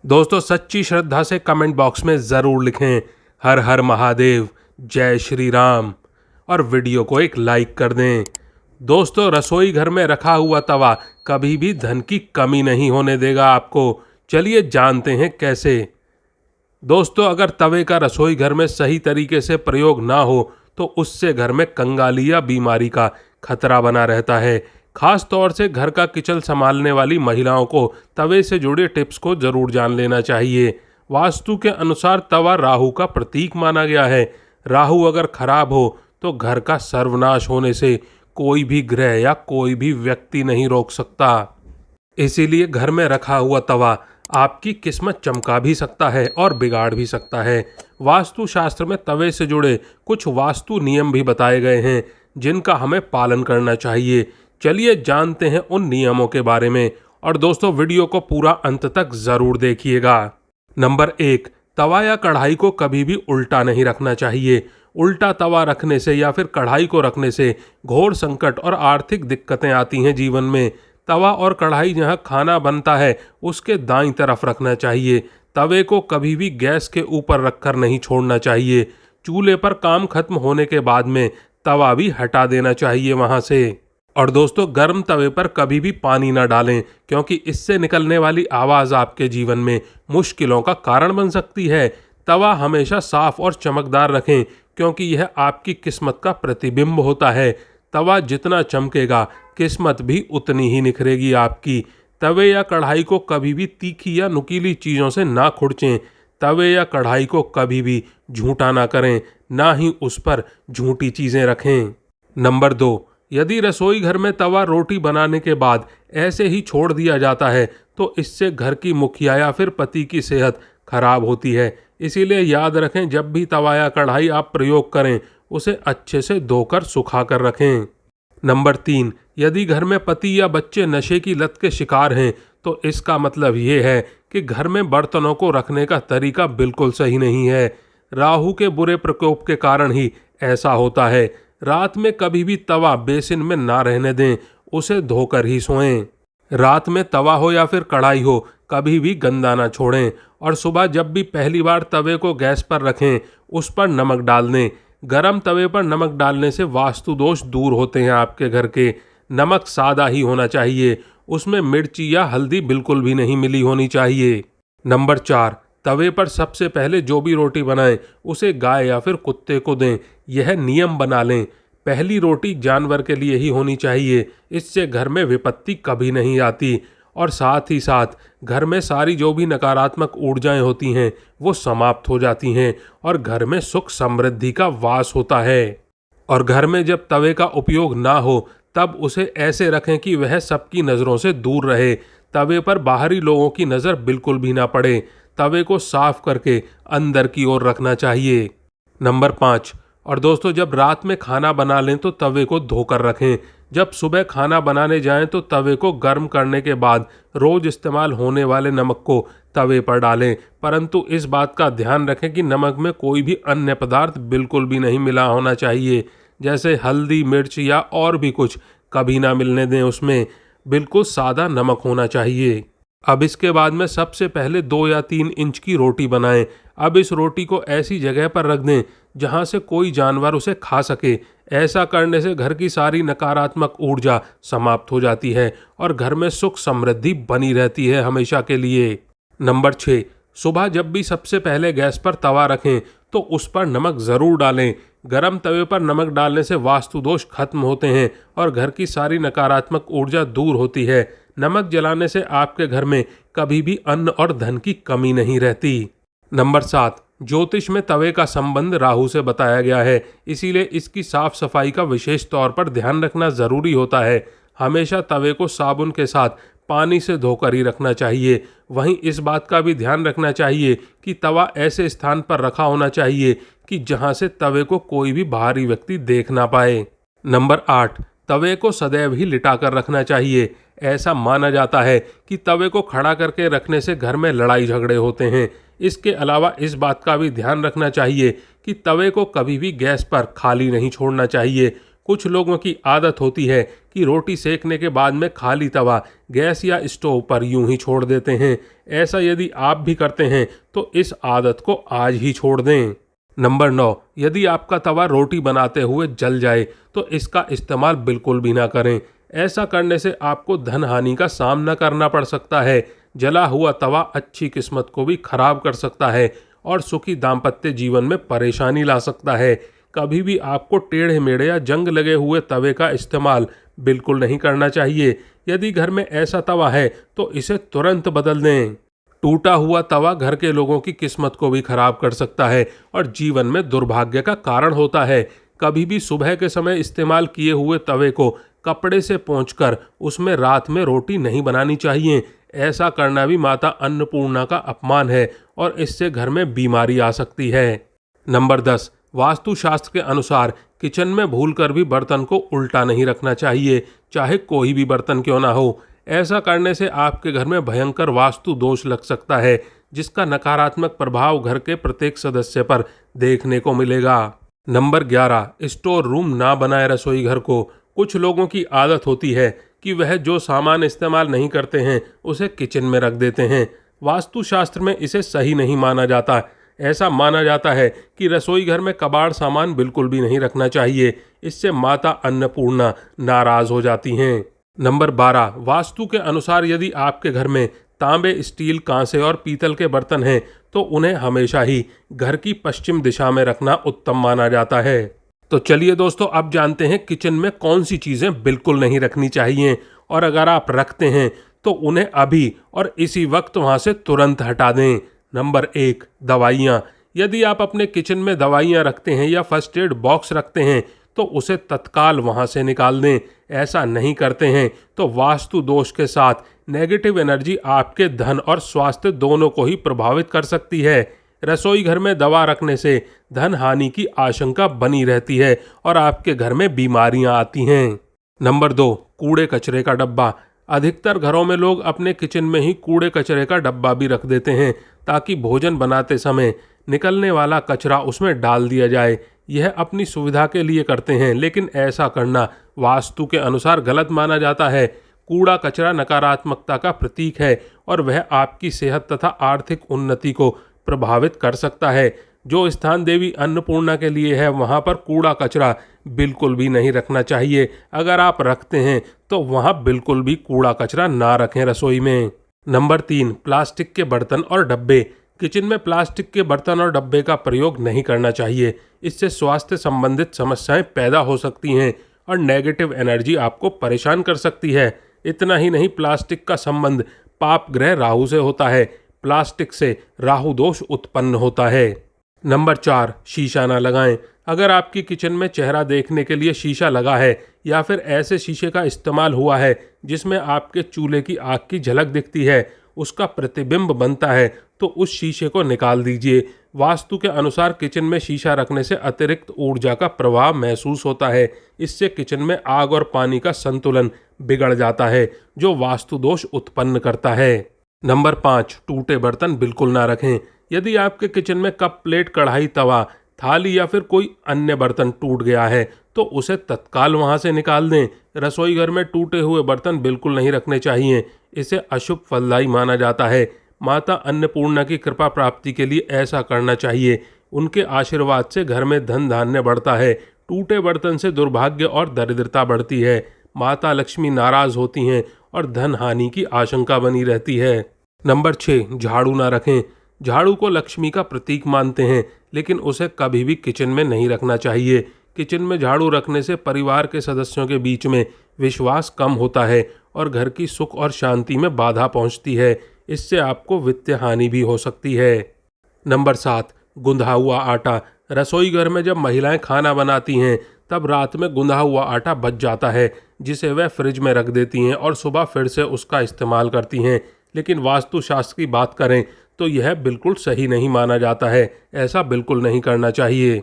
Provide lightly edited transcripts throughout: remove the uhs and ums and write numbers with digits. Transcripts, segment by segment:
दोस्तों सच्ची श्रद्धा से कमेंट बॉक्स में ज़रूर लिखें हर हर महादेव, जय श्री राम और वीडियो को एक लाइक कर दें। दोस्तों रसोई घर में रखा हुआ तवा कभी भी धन की कमी नहीं होने देगा आपको। चलिए जानते हैं कैसे। दोस्तों अगर तवे का रसोई घर में सही तरीके से प्रयोग ना हो तो उससे घर में कंगाली या बीमारी का खतरा बना रहता है। खास तौर से घर का किचन संभालने वाली महिलाओं को तवे से जुड़े टिप्स को जरूर जान लेना चाहिए। वास्तु के अनुसार तवा राहु का प्रतीक माना गया है। राहु अगर खराब हो तो घर का सर्वनाश होने से कोई भी ग्रह या कोई भी व्यक्ति नहीं रोक सकता। इसीलिए घर में रखा हुआ तवा आपकी किस्मत चमका भी सकता है और बिगाड़ भी सकता है। वास्तु शास्त्र में तवे से जुड़े कुछ वास्तु नियम भी बताए गए हैं जिनका हमें पालन करना चाहिए। चलिए जानते हैं उन नियमों के बारे में और दोस्तों वीडियो को पूरा अंत तक जरूर देखिएगा। नंबर 1, तवा या कढ़ाई को कभी भी उल्टा नहीं रखना चाहिए। उल्टा तवा रखने से या फिर कढ़ाई को रखने से घोर संकट और आर्थिक दिक्कतें आती हैं जीवन में। तवा और कढ़ाई जहां खाना बनता है उसके दाईं तरफ रखना चाहिए। तवे को कभी भी गैस के ऊपर रखकर नहीं छोड़ना चाहिए। चूल्हे पर काम खत्म होने के बाद में तवा भी हटा देना चाहिए वहां से। और दोस्तों गर्म तवे पर कभी भी पानी ना डालें क्योंकि इससे निकलने वाली आवाज़ आपके जीवन में मुश्किलों का कारण बन सकती है। तवा हमेशा साफ और चमकदार रखें क्योंकि यह आपकी किस्मत का प्रतिबिंब होता है। तवा जितना चमकेगा किस्मत भी उतनी ही निखरेगी आपकी। तवे या कढ़ाई को कभी भी तीखी या नुकीली चीज़ों से ना खुरचें। तवे या कढ़ाई को कभी भी झूठा ना करें, ना ही उस पर झूठी चीज़ें रखें। नंबर 2, यदि रसोई घर में तवा रोटी बनाने के बाद ऐसे ही छोड़ दिया जाता है तो इससे घर की मुखिया या फिर पति की सेहत खराब होती है। इसीलिए याद रखें जब भी तवा या कढ़ाई आप प्रयोग करें उसे अच्छे से धोकर सुखा कर रखें। नंबर 3, यदि घर में पति या बच्चे नशे की लत के शिकार हैं तो इसका मतलब ये है कि घर में बर्तनों को रखने का तरीका बिल्कुल सही नहीं है। राहु के बुरे प्रकोप के कारण ही ऐसा होता है। रात में कभी भी तवा बेसिन में ना रहने दें, उसे धोकर ही सोएं। रात में तवा हो या फिर कढ़ाई हो कभी भी गंदा ना छोड़ें। और सुबह जब भी पहली बार तवे को गैस पर रखें उस पर नमक डाल दें। गरम तवे पर नमक डालने से वास्तु दोष दूर होते हैं आपके घर के। नमक सादा ही होना चाहिए, उसमें मिर्ची या हल्दी बिल्कुल भी नहीं मिली होनी चाहिए। नंबर 4, तवे पर सबसे पहले जो भी रोटी बनाएं उसे गाय या फिर कुत्ते को दें। यह नियम बना लें, पहली रोटी जानवर के लिए ही होनी चाहिए। इससे घर में विपत्ति कभी नहीं आती और साथ ही साथ घर में सारी जो भी नकारात्मक ऊर्जाएं होती हैं वो समाप्त हो जाती हैं और घर में सुख समृद्धि का वास होता है। और घर में जब तवे का उपयोग ना हो तब उसे ऐसे रखें कि वह सबकी नज़रों से दूर रहे। तवे पर बाहरी लोगों की नज़र बिल्कुल भी ना पड़े। तवे को साफ करके अंदर की ओर रखना चाहिए। नंबर 5, और दोस्तों जब रात में खाना बना लें तो तवे को धोकर रखें। जब सुबह खाना बनाने जाएं तो तवे को गर्म करने के बाद रोज इस्तेमाल होने वाले नमक को तवे पर डालें, परंतु इस बात का ध्यान रखें कि नमक में कोई भी अन्य पदार्थ बिल्कुल भी नहीं मिला होना चाहिए, जैसे हल्दी, मिर्च या और भी कुछ कभी ना मिलने दें। उसमें बिल्कुल सादा नमक होना चाहिए। अब इसके बाद में सबसे पहले 2 या 3 इंच की रोटी बनाएं। अब इस रोटी को ऐसी जगह पर रख दें जहां से कोई जानवर उसे खा सके। ऐसा करने से घर की सारी नकारात्मक ऊर्जा समाप्त हो जाती है और घर में सुख समृद्धि बनी रहती है हमेशा के लिए। नंबर 6, सुबह जब भी सबसे पहले गैस पर तवा रखें तो उस पर नमक ज़रूर डालें। गरम तवे पर नमक डालने से वास्तु दोष खत्म होते हैं और घर की सारी नकारात्मक ऊर्जा दूर होती है। नमक जलाने से आपके घर में कभी भी अन्न और धन की कमी नहीं रहती। नंबर 7, ज्योतिष में तवे का संबंध राहु से बताया गया है, इसीलिए इसकी साफ सफाई का विशेष तौर पर ध्यान रखना ज़रूरी होता है। हमेशा तवे को साबुन के साथ पानी से धोकर ही रखना चाहिए। वहीं इस बात का भी ध्यान रखना चाहिए कि तवा ऐसे स्थान पर रखा होना चाहिए कि जहां से तवे को कोई भी बाहरी व्यक्ति देख ना पाए। नंबर 8, तवे को सदैव ही लिटा कर रखना चाहिए। ऐसा माना जाता है कि तवे को खड़ा करके रखने से घर में लड़ाई झगड़े होते हैं। इसके अलावा इस बात का भी ध्यान रखना चाहिए कि तवे को कभी भी गैस पर खाली नहीं छोड़ना चाहिए। कुछ लोगों की आदत होती है कि रोटी सेकने के बाद में खाली तवा गैस या स्टोव पर यूं ही छोड़ देते हैं। ऐसा यदि आप भी करते हैं तो इस आदत को आज ही छोड़ दें। नंबर 9, यदि आपका तवा रोटी बनाते हुए जल जाए तो इसका इस्तेमाल बिल्कुल भी ना करें। ऐसा करने से आपको धन हानि का सामना करना पड़ सकता है। जला हुआ तवा अच्छी किस्मत को भी खराब कर सकता है और सुखी दाम्पत्य जीवन में परेशानी ला सकता है। कभी भी आपको टेढ़े मेढ़े या जंग लगे हुए तवे का इस्तेमाल बिल्कुल नहीं करना चाहिए। यदि घर में ऐसा तवा है तो इसे तुरंत बदल दें। टूटा हुआ तवा घर के लोगों की किस्मत को भी खराब कर सकता है और जीवन में दुर्भाग्य का कारण होता है। कभी भी सुबह के समय इस्तेमाल किए हुए तवे को कपड़े से पोंछकर उसमें रात में रोटी नहीं बनानी चाहिए। ऐसा करना भी माता अन्नपूर्णा का अपमान है और इससे घर में बीमारी आ सकती है। नंबर 10, वास्तुशास्त्र के अनुसार किचन में भूलकर भी बर्तन को उल्टा नहीं रखना चाहिए, चाहे कोई भी बर्तन क्यों ना हो। ऐसा करने से आपके घर में भयंकर वास्तु दोष लग सकता है, जिसका नकारात्मक प्रभाव घर के प्रत्येक सदस्य पर देखने को मिलेगा। नंबर 11, स्टोर रूम ना बनाए रसोई घर को। कुछ लोगों की आदत होती है कि वह जो सामान इस्तेमाल नहीं करते हैं उसे किचन में रख देते हैं। वास्तुशास्त्र में इसे सही नहीं माना जाता। ऐसा माना जाता है कि रसोई घर में कबाड़ सामान बिल्कुल भी नहीं रखना चाहिए, इससे माता अन्नपूर्णा नाराज हो जाती हैं। नंबर 12, वास्तु के अनुसार यदि आपके घर में तांबे, स्टील, कांसे और पीतल के बर्तन हैं तो उन्हें हमेशा ही घर की पश्चिम दिशा में रखना उत्तम माना जाता है। तो चलिए दोस्तों, अब जानते हैं किचन में कौन सी चीज़ें बिल्कुल नहीं रखनी चाहिए और अगर आप रखते हैं तो उन्हें अभी और इसी वक्त वहाँ से तुरंत हटा दें। नंबर 1, दवाइयाँ। यदि आप अपने किचन में दवाइयाँ रखते हैं या फर्स्ट एड बॉक्स रखते हैं तो उसे तत्काल वहाँ से निकाल दें। ऐसा नहीं करते हैं तो वास्तु दोष के साथ नेगेटिव एनर्जी आपके धन और स्वास्थ्य दोनों को ही प्रभावित कर सकती है। रसोई घर में दवा रखने से धन हानि की आशंका बनी रहती है और आपके घर में बीमारियां आती हैं। नंबर 2, कूड़े कचरे का डब्बा। अधिकतर घरों में लोग अपने किचन में ही कूड़े कचरे का डब्बा भी रख देते हैं ताकि भोजन बनाते समय निकलने वाला कचरा उसमें डाल दिया जाए। यह अपनी सुविधा के लिए करते हैं, लेकिन ऐसा करना वास्तु के अनुसार गलत माना जाता है। कूड़ा कचरा नकारात्मकता का प्रतीक है और वह आपकी सेहत तथा आर्थिक उन्नति को प्रभावित कर सकता है। जो स्थान देवी अन्नपूर्णा के लिए है वहाँ पर कूड़ा कचरा बिल्कुल भी नहीं रखना चाहिए। अगर आप रखते हैं तो वहाँ बिल्कुल भी कूड़ा कचरा ना रखें रसोई में। नंबर 3, प्लास्टिक के बर्तन और डब्बे। किचन में प्लास्टिक के बर्तन और डब्बे का प्रयोग नहीं करना चाहिए। इससे स्वास्थ्य संबंधित समस्याएं पैदा हो सकती हैं और नेगेटिव एनर्जी आपको परेशान कर सकती है। इतना ही नहीं, प्लास्टिक का संबंध पाप ग्रह राहु से होता है। प्लास्टिक से राहु दोष उत्पन्न होता है। नंबर 4, शीशा ना लगाएं। अगर आपकी किचन में चेहरा देखने के लिए शीशा लगा है या फिर ऐसे शीशे का इस्तेमाल हुआ है जिसमें आपके चूल्हे की आग की झलक दिखती है, उसका प्रतिबिंब बनता है, तो उस शीशे को निकाल दीजिए। वास्तु के अनुसार किचन में शीशा रखने से अतिरिक्त ऊर्जा का प्रवाह महसूस होता है। इससे किचन में आग और पानी का संतुलन बिगड़ जाता है, जो वास्तु दोष उत्पन्न करता है। नंबर 5, टूटे बर्तन बिल्कुल ना रखें। यदि आपके किचन में कप, प्लेट, कढ़ाई, तवा, थाली या फिर कोई अन्य बर्तन टूट गया है तो उसे तत्काल वहां से निकाल दें। रसोई घर में टूटे हुए बर्तन बिल्कुल नहीं रखने चाहिए, इसे अशुभ फलदायी माना जाता है। माता अन्नपूर्णा की कृपा प्राप्ति के लिए ऐसा करना चाहिए। उनके आशीर्वाद से घर में धन धान्य बढ़ता है। टूटे बर्तन से दुर्भाग्य और दरिद्रता बढ़ती है। माता लक्ष्मी नाराज होती हैं और धन हानि की आशंका बनी रहती है। नंबर 6, झाड़ू ना रखें। झाड़ू को लक्ष्मी का प्रतीक मानते हैं, लेकिन उसे कभी भी किचन में नहीं रखना चाहिए। किचन में झाड़ू रखने से परिवार के सदस्यों के बीच में विश्वास कम होता है और घर की सुख और शांति में बाधा पहुंचती है। इससे आपको वित्तीय हानि भी हो सकती है। नंबर 7, गुंधा हुआ आटा। रसोई घर में जब महिलाएं खाना बनाती हैं तब रात में गुंधा हुआ आटा बच जाता है, जिसे वह फ्रिज में रख देती हैं और सुबह फिर से उसका इस्तेमाल करती हैं। लेकिन वास्तुशास्त्र की बात करें तो यह बिल्कुल सही नहीं माना जाता है। ऐसा बिल्कुल नहीं करना चाहिए।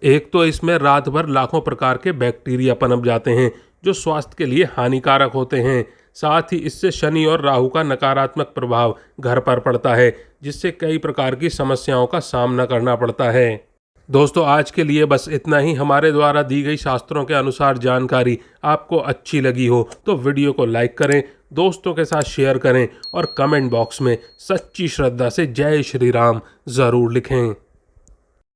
एक तो इसमें रात भर लाखों प्रकार के बैक्टीरिया पनप जाते हैं जो स्वास्थ्य के लिए हानिकारक होते हैं। साथ ही इससे शनि और राहु का नकारात्मक प्रभाव घर पर पड़ता है, जिससे कई प्रकार की समस्याओं का सामना करना पड़ता है। दोस्तों आज के लिए बस इतना ही। हमारे द्वारा दी गई शास्त्रों के अनुसार जानकारी आपको अच्छी लगी हो तो वीडियो को लाइक करें, दोस्तों के साथ शेयर करें और कमेंट बॉक्स में सच्ची श्रद्धा से जय श्री राम ज़रूर लिखें।